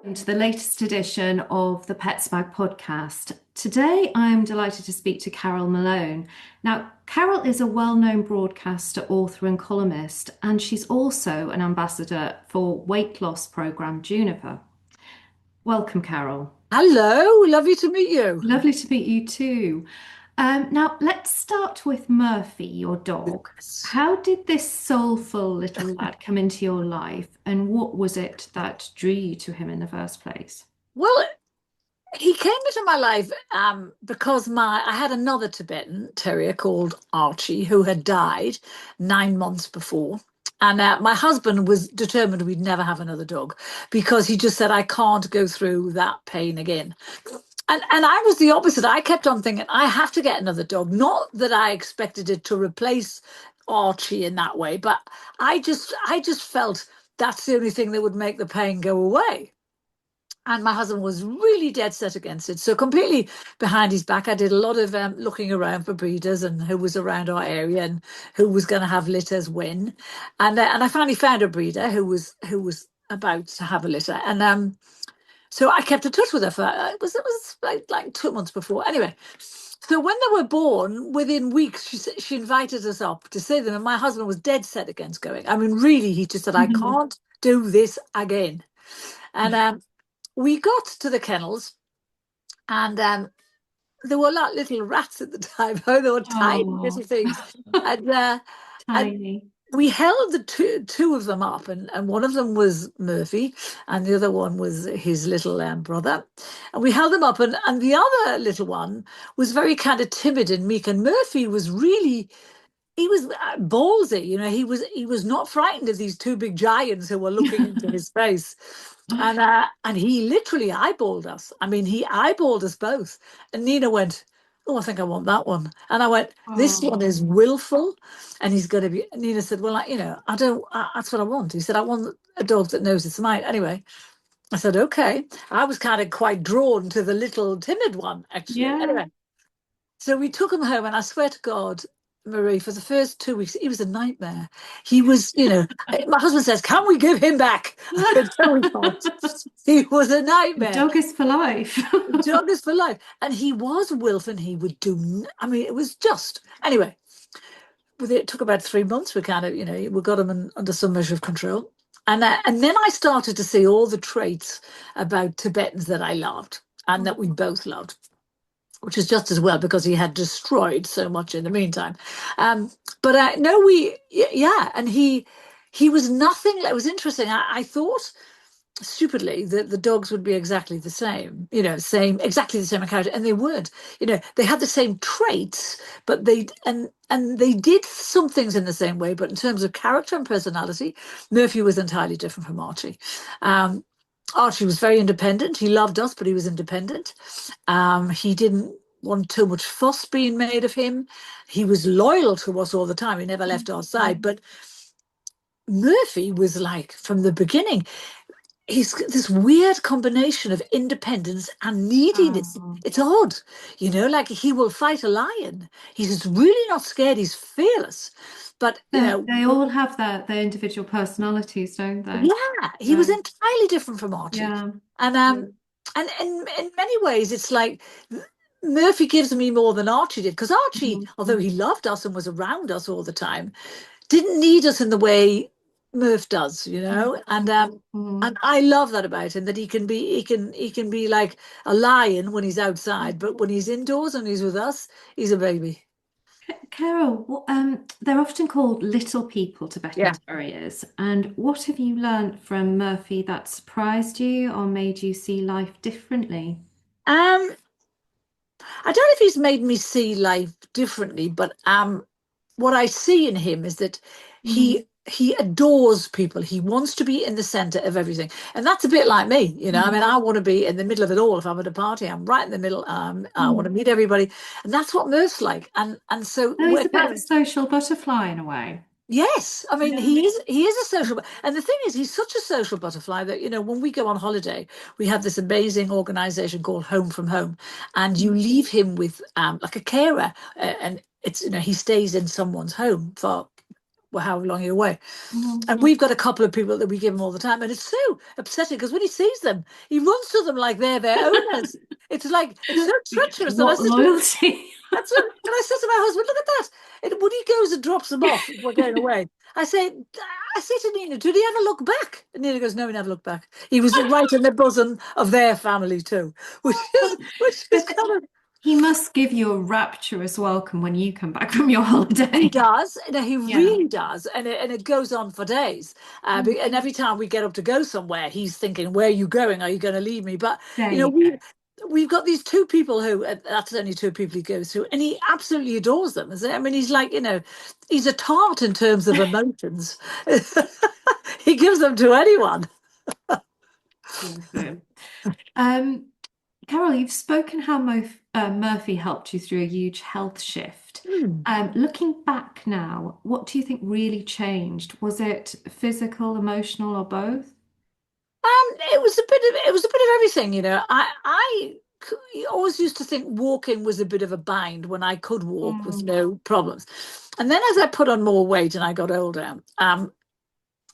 To the latest edition of the Pet Spag podcast. Today, I'm delighted to speak to Carole Malone. Now, Carole is a well-known broadcaster, author, and columnist, and she's also an ambassador for weight loss program Juniper. Welcome, Carole. Hello, lovely to meet you. Lovely to meet you too. Now, let's start with Murphy, your dog. Yes. How did this soulful little lad come into your life, and what was it that drew you to him in the first place? Well, he came into my life because I had another Tibetan Terrier called Archie who had died 9 months before. And my husband was determined we'd never have another dog because he just said, I can't go through that pain again. And I was the opposite. I kept on thinking, I have to get another dog. Not that I expected it to replace Archie in that way, but I just felt that's the only thing that would make the pain go away. And my husband was really dead set against it. So completely behind his back, I did a lot of looking around for breeders and who was around our area and who was going to have litters when. And I finally found a breeder who was about to have a litter. And so I kept in touch with her for it was like 2 months before. Anyway, so when they were born, within weeks, she invited us up to see them, and my husband was dead set against going. I mean, really, he just said, "I can't do this again." And we got to the kennels, and there were like little rats at the time. Oh, they were tiny Oh, little things, and and tiny. we held the two of them up, and one of them was Murphy, and the other one was his little brother. And we held them up, and the other little one was very kind of timid and meek. And Murphy was really, he was ballsy, he was not frightened of these two big giants who were looking into his face. And he literally eyeballed us. I mean, he eyeballed us both. And Nina went, "Oh, I think I want that one." And I went, "This one is Oh, willful, and he's going to be." Nina said, "Well, I don't. That's what I want." He said, "I want a dog that knows it's mine." Anyway, I said, "Okay." I was kind of quite drawn to the little timid one, actually. yeah. Anyway, so we took him home, and I swear to God, Marie, for the first 2 weeks, he was a nightmare. He was, my husband says, "Can we give him back?" I said, "No, we can't." He was a nightmare. Dog is for life. Dog is for life. And he was Wilf, and he would do, I mean, it was just, anyway, with it took about 3 months. We kind of, we got him under some measure of control. And then I started to see all the traits about Tibetans that I loved and that we both loved, which is just as well because he had destroyed so much in the meantime. But no, yeah, and he was nothing. It was interesting. I thought stupidly that the dogs would be exactly the same, exactly the same character, and they weren't. They had the same traits, but they did some things in the same way. But in terms of character and personality, Murphy was entirely different from Archie. Um, Archie was very independent. He loved us, but he was independent. He didn't want too much fuss being made of him. He was loyal to us all the time. He never left our side. But Murphy was like, from the beginning, he's got this weird combination of independence and neediness. Oh. It's odd, like he will fight a lion. He's really not scared. He's fearless. But, They all have their individual personalities, don't they? yeah, he was So, entirely different from Archie. yeah. And and in many ways, it's like Murphy gives me more than Archie did, because Archie, although Mhm. he loved us and was around us all the time, didn't need us in the way Murph does, and I love that about him, that he can be like a lion when he's outside, but when he's indoors and he's with us, he's a baby. Carol, they're often called little people Tibetan Yeah. Terriers. And what have you learned from Murphy that surprised you or made you see life differently? Um, I don't know if he's made me see life differently, but what I see in him is that Mm, he adores people. He wants to be in the center of everything, and that's a bit like me. I mm, mean, I want to be in the middle of it all. If I'm at a party, I'm right in the middle. I want to mm. meet everybody, and that's what Murph's like. And so No, he's a bit of a social butterfly in a way. yes, I mean Yeah. he is a social, and the thing is, he's such a social butterfly that when we go on holiday, we have this amazing organization called Home from Home, and you leave him with like a carer, and it's he stays in someone's home for well, however long you're away. Mhm. And we've got a couple of people that we give him all the time, and it's so upsetting because when he sees them, he runs to them like they're their owners. It's like it's so treacherous. And I What said, loyalty. that's what, and I said to my husband, look at that. And when he goes and drops them off, we're going away. I say, I say to Nina, did he ever look back? And Nina goes, no, he never looked back. He was right in the bosom of their family too, which is But kind of. he must give you a rapturous welcome when you come back from your He holiday. does, no, he Yeah. really does, and it goes on for days. And Mhm. every time we get up to go somewhere, he's thinking, "Where are you going? Are you going to leave me?" But There you know, you go. we've got these two people who that's only two people he goes to, and he absolutely adores them. I mean, he's like, he's a tart in terms of emotions. He gives them to anyone. Bless him. Um, Carol, you've spoken how Murphy helped you through a huge health shift. Hmm. Looking back now, what do you think really changed? Was it physical, emotional, or both? It was a bit of everything, always used to think walking was a bit of a bind when I could walk with Mm. no problems. And then as I put on more weight and I got older,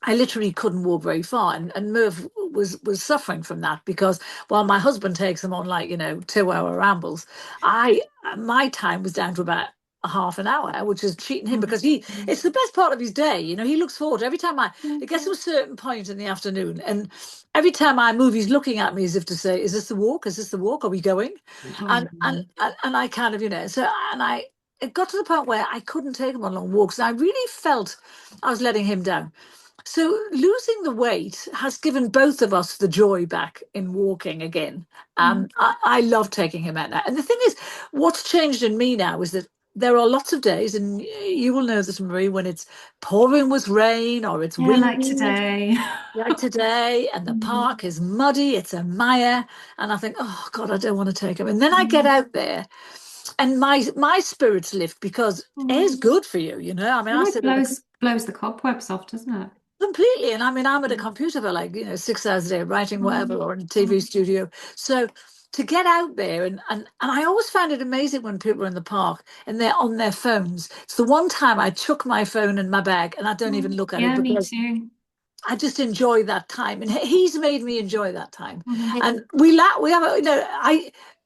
I literally couldn't walk very far, and Merv was suffering from that because while my husband takes him on like 2 hour rambles, I my time was down to about a half an hour, which is cheating him because Mm. it's the best part of his day. He looks forward to every time it gets to a certain point in the afternoon, and every time I move, he's looking at me as if to say, "Is this the walk? Is this the walk? Are we going?" And and Oh. and I kind of so and I. It got to the point where I couldn't take him on long walks, and I really felt I was letting him down. So losing the weight has given both of us the joy back in walking again. Mm. I love taking him out now. And the thing is, what's changed in me now is that there are lots of days, and you will know this, Marie, when it's pouring with rain or it's Yeah, like windy, today. like today, and the Mm. park is muddy, it's a mire, and I think, oh God, I don't want to take him. And then I get Mm. out there, and my spirits lift because air's Mm. good for you. I mean, I Well, it sit at the blows the cobwebs off, doesn't it? completely. And I mean, I'm at a Mm. computer for like, 6 hours a day writing whatever Mm. or in a TV Mm. studio. So to get out there and I always find it amazing when people are in the park and they're on their phones. It's the one time I chuck my phone in my bag and I don't even Mm. look at it Yeah, me because too. I just enjoy that time. And he's made me enjoy that time. Mhm. And we laugh, we have,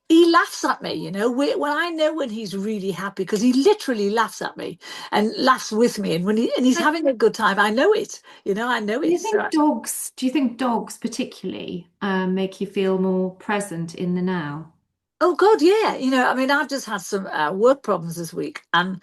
he laughs at me, when I know when he's really happy, because he literally laughs at me and laughs with me. And he's But having a good time, I know it, I know it. So do you think dogs particularly make you feel more present in the now? oh God, yeah. I mean, I've just had some work problems this week, and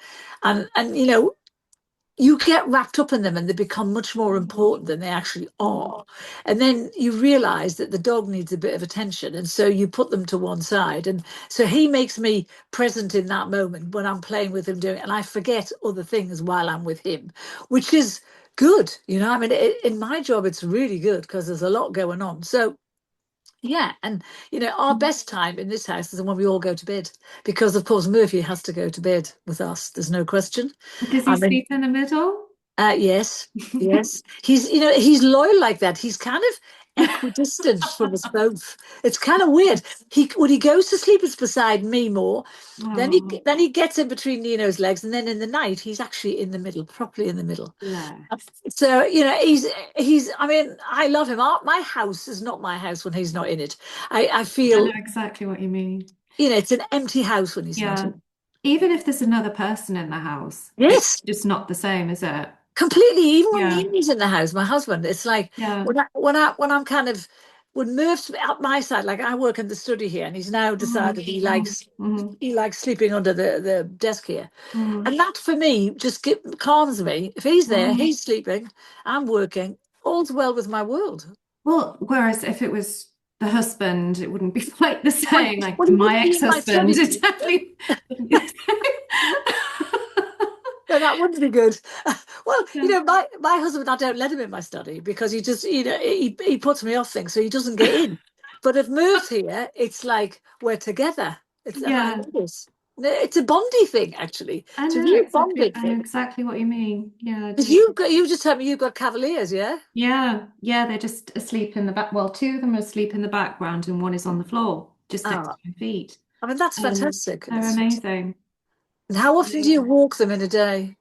you get wrapped up in them, and they become much more important than they actually Mm. are. And then you realize that the dog needs a bit of attention, and so you put them to one side. And so he makes me present in that moment when I'm playing with him, doing, and I forget other things while I'm with him, which is good. I mean, in my job, it's really good because there's a lot going on. So yeah, and our best time in this house is when we all go to bed, because of course Murphy has to go to bed with us. There's no question. Does he I mean, sleep in the middle? yes, yes. He's loyal like that. He's kind of equidistant from us both. It's kind of weird. He when he goes to sleep, it's beside me more. Then he Oh, then he gets in between Nino's legs, and then in the night he's actually in the middle, properly in the middle. bless. So he's. I mean, I love him. My house is not my house when he's not in it. I I know feel exactly what you mean. it's an empty house when he's not Yeah. in. Even if there's another person in the house, it's Yes, just not the same, is it? completely. Even when Yeah. he's in the house, my husband, it's like Yeah. when I'm kind of when Murph's at my side, like I work in the study here, and he's now Mhm. decided he Mhm. likes Mhm. he likes sleeping under the desk here, Mhm. and that for me just calms me. If he's there, Mhm. he's sleeping, I'm working, all's well with my world. Well, whereas if it was the husband, it wouldn't be quite the Well, same. Like well, he my wouldn't be in my ex-husband, study. it definitely wouldn't be the No, that wouldn't be good. Well, same. my husband, I don't let him in my study because he just, he puts me off things, so he doesn't get in. But if Merv's here, it's like we're together. And I Yeah. know this. It's a bondy thing, actually. I It's a know real exactly. bonding I know thing. exactly what you mean. Yeah, I Because do. you just told me you've got Cavaliers, yeah? Yeah, yeah, they're just asleep in the back. Well, two of them are asleep in the background, and one is on the floor, just next Oh, to my feet. I mean, that's fantastic. They're amazing. And how often do you Amazing. walk them in a day?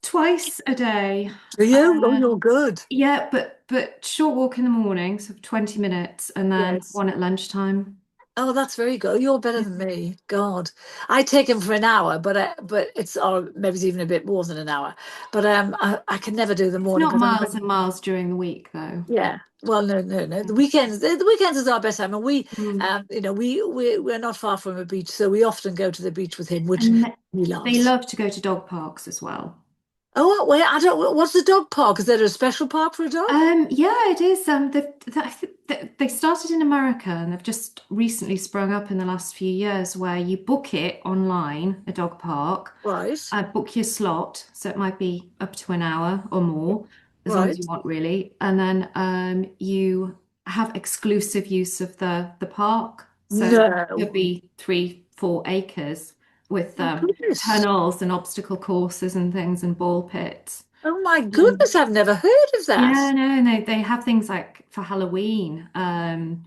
twice a day. Do you? Oh, Uh, you're good. yeah, but short walk in the morning, so 20 minutes, and then Yes. one at lunchtime. Oh, that's very good. You're better Yeah. than me. God, I take him for an hour, but it's or maybe it's even a bit more than an hour. But I can never do the It's morning not because miles and miles during the week, though. yeah. Well, no, no, no. The weekends is our best time, and Mm. we're not far from a beach, so we often go to the beach with him, which And he they loves. love to go to dog parks as well. Oh, wait, I don't. What's the dog park? Is there a special park for a dog? Yeah, it is. I think they started in America and they've just recently sprung up in the last few years where you book it online, a dog park, Right, book your slot, so it might be up to an hour or more, as long as right. you want, really, and then you have exclusive use of the park. So it could No. be 3, 4 acres with Oh goodness. tunnels and obstacle courses and things and ball pits. Oh my Um, goodness, I've never heard of yeah, that. no, and they have things like for Halloween,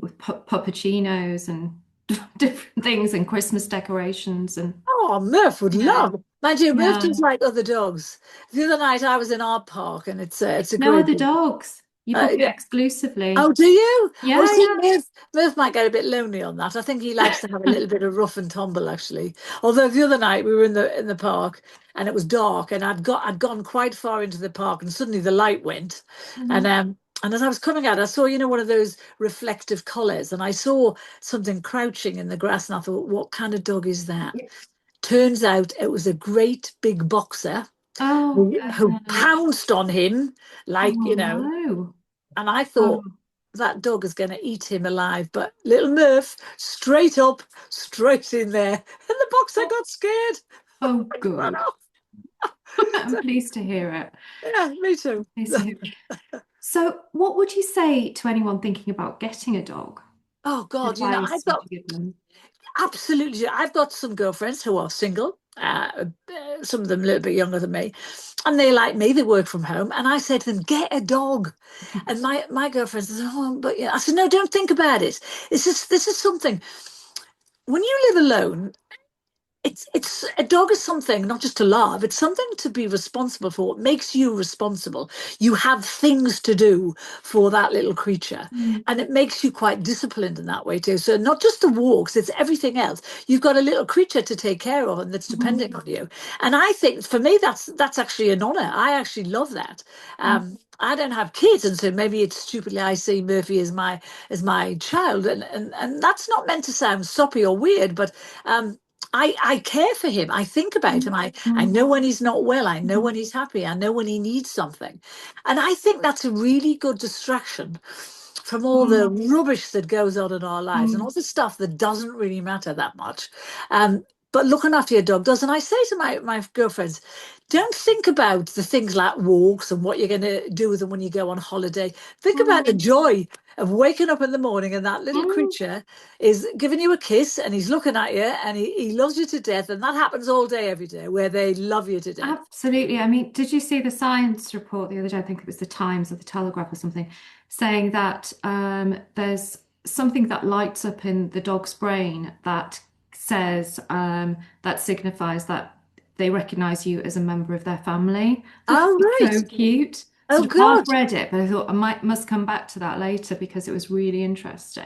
with puppuccinos and different things and Christmas decorations and Oh, Murph would yeah, love. Mind you, Murph yeah. does like other dogs. The other night I was in our park and it's a No great other big. dogs. You book it Yeah. Oh, exclusively. do you? Oh, Yeah, see, yeah. Murph might get a bit lonely on that. I think he likes to have a little bit of rough and tumble, actually. Although the other night we were in the park and it was dark and I'd gone quite far into the park and suddenly the light went, and Mhm. um and as I was coming out, I saw one of those reflective collars, and I saw something crouching in the grass, and I thought, what kind of dog is that? Turns out it was a great big boxer Oh who goodness. pounced on him like, Oh no. and I thought Oh, that dog is going to eat him alive. But little Murph, straight up, straight in there. And the boxer oh, got scared oh, and ran good. off. I'm pleased to hear it. Yeah, me too. Pleased to hear it. So, what would you say to anyone thinking about getting a dog? Oh God, Advice would you give them? I've got some girlfriends who are single. Some of them a little bit younger than me, and they like me. They work from home, and I said to them, "Get a dog." And my girlfriend says, "Oh, but I said, "No, don't think about it. This is something. When you live alone, it's a dog is something not just to love, it's something to be responsible for. It makes you responsible. You have things to do for that little creature, Mm, and it makes you quite disciplined in that way too. So not just the walks, it's everything else. You've got a little creature to take care of and that's mhm, depending on you. And I think for me that's actually an honor. I actually love that. mm, I don't have kids, and so maybe it's stupidly I see Murphy as my child, and that's not meant to sound soppy or weird, but I care for him. I think about him. mm, I mm, know when he's not well. I know mhm, when he's happy. I know when he needs something. And I think that's a really good distraction from all the mm, rubbish that goes on in our lives and all mm, the stuff that doesn't really matter that much. But looking after your dog does. And I say to my girlfriends, don't think about the things like walks and what you're going to do with them when you go on holiday. Think about the mm, joy of waking up in the morning and that little mm. creature is giving you a kiss and he's looking at you and he loves you to death. And that happens all day, every day, where they love you to death. Absolutely. I mean, did you see the science report the other day? I think it was the Times or the Telegraph or something, saying that there's something that lights up in the dog's brain that says that signifies that they recognize you as a member of their family. I thought Oh, it was right. so cute. Oh, Sort of half God. read it, but I thought I must come back to that later because it was really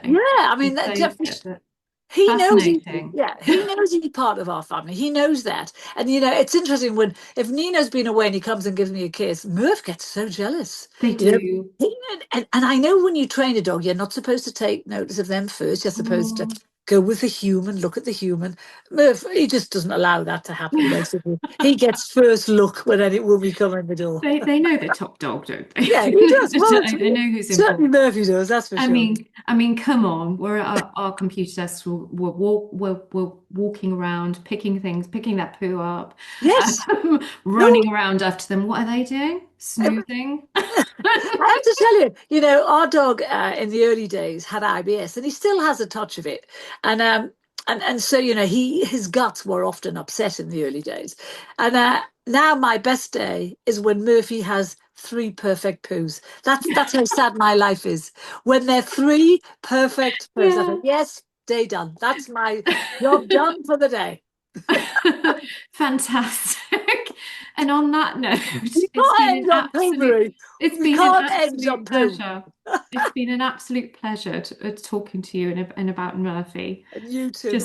Yeah. interesting. I I mean, saved it, but he knows fascinating. he knows he's part of our family. He knows that. And it's interesting when if Nino's been away and he comes and gives me a kiss, Murph gets so jealous. They You know, do. and I know when you train a dog, you're not supposed to take notice of them first. You're supposed to Mm. go with the human, look at the human. Murph, he just doesn't allow that to happen, basically. He gets first look when we come in the door. They know they're top dog, don't they? Yeah, he does. Well, They know who's certainly important. Murphy does, that's for sure. I mean, come on. We're at our computer desks. We're walking around, picking things, picking that poo up, Yes. No, running around after them. What are they doing? Snoozing. I have to tell you, our dog in the early days had IBS, and he still has a touch of it, and so his guts were often upset in the early days, and now my best day is when Murphy has three perfect poos. That's how sad my life is when they're three perfect poos. I Yeah. think yes, day done. That's my job done for the day. Fantastic. And on that note, You can't end on poopery. it's You been an can't end on absolute poo. pleasure. It's been an absolute pleasure talking to you and about Murphy. And you too, Just my